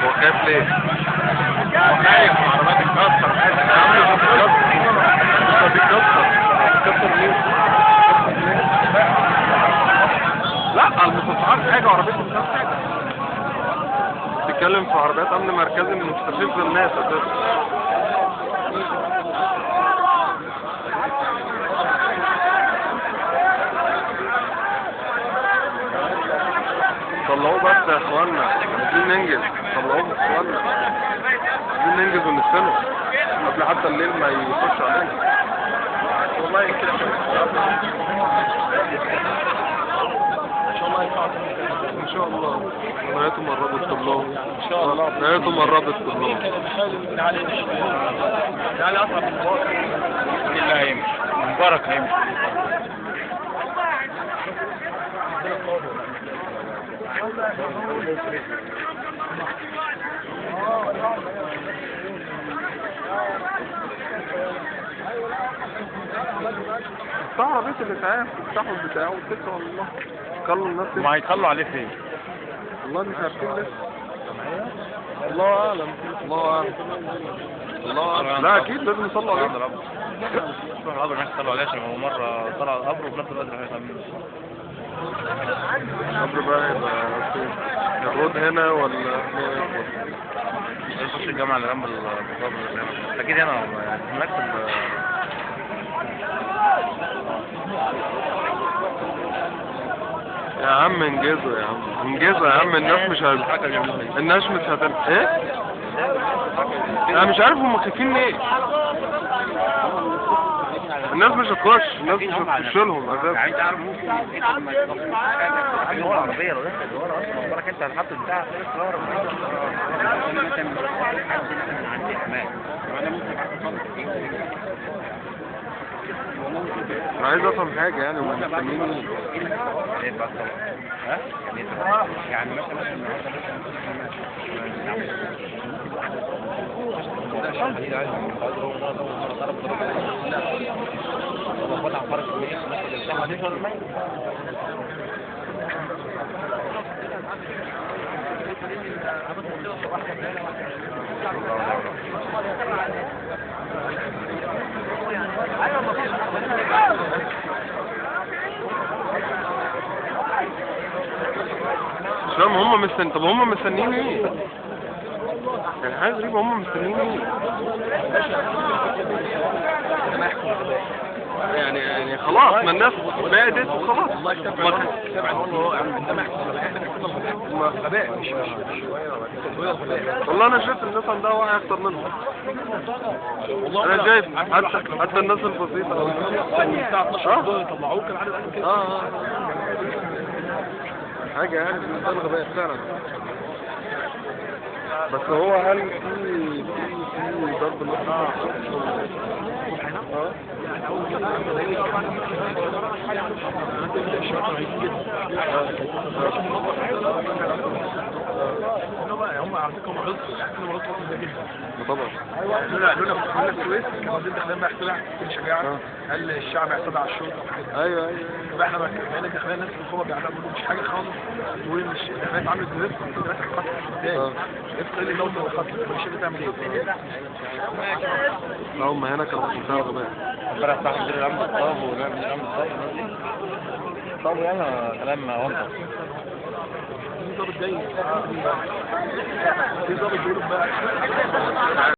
هو خايف ليه؟ هو خايف العربية تتكسر. يا عم مش هتتكسر. تتكسر ليه؟ لا المستشعرات حاجة وعربية المستشعرات حاجة. بتتكلم في عربيات أمن مركزي مستفز الناس أساسا. طلعوه بس يا اخوانا، عايزين ننجز. طلعوه يا اخوانا، عايزين ننجز ونستنى قبل حتى الليل ما يخش علينا. والله كده ان شاء الله نهايتهم قربت كلهم. ان شاء الله نهايتهم قربت كلهم. يعني اصعب مبارك اللي هيمشي مبارك هيمشي. بتاع عربية الإسعاف بتاعه بتاعه وتكره والله. خلوا الناس ما هيخلوا عليه فين؟ والله مش عارفين لسه. الله أعلم. الله أعلم. الله أعلم. لا أكيد لازم يصلوا عليه. روح القبر ما يصلوا عليه عشان هو مرة طلع القبر وفي نفس الوقت راح يصلي. القبر بقى يبقى فين؟ الرود هنا ولا هناك؟ يخش الجامعة اللي جنب القبر أكيد هنا هناك يا عم انجزوا يا عم، انجزوا يا عم. الناس مش الناس مش ايه؟ انا مش عارف هم خايفين ليه. الناس مش هتخش، الناس مش هتخش لهم اساسا. يعني انت عارف ممكن حاجة هو العربية لو دخلت ورا اصلا بالك انت هتحط بتاع في ورا عندي حماية. انا عايز افهم حاجة يعني هم مستنيين ايه بقى ها؟ يعني مثلا مش فاهم هم مستنيين. طب هم مستنيين ايه؟ يعني حاجة غريبة، هم مستنيين ايه؟ يعني خلاص ما الناس بعدت وخلاص. والله انا شايف الناس عندها وعي اكتر منهم. انا شايف حتى الناس البسيطة الساعة 12 طلعوه كان عدد قد كده. حاجة يعني بالنسبة للغباء فعلا. بس هو هل في ضرب النار؟ هم على فكره هم غلطوا يعني كانوا غلطوا ده جدا. طبعا. لولا السويس كان وزير الداخليه بقى اخترع كل شجاعه قال الشعب اعتدى على الشرطه وحاجات. ايوه بقى احنا بقينا الداخليه الناس الحكومه بيعتبروا مش حاجه خالص. بيقول مش الداخليه اتعملت بنفس الناس الخط ازاي؟ نفس اللي نوصل للخط مش بتعمل ايه؟ هم هنا كانوا في منتهى الغباء. امبارح صاحب مدير الامن الطاب ونعمل الامن الطاب طب يعني كلام وانطه. في ضابط جاي في ضابط بيقولوا بقى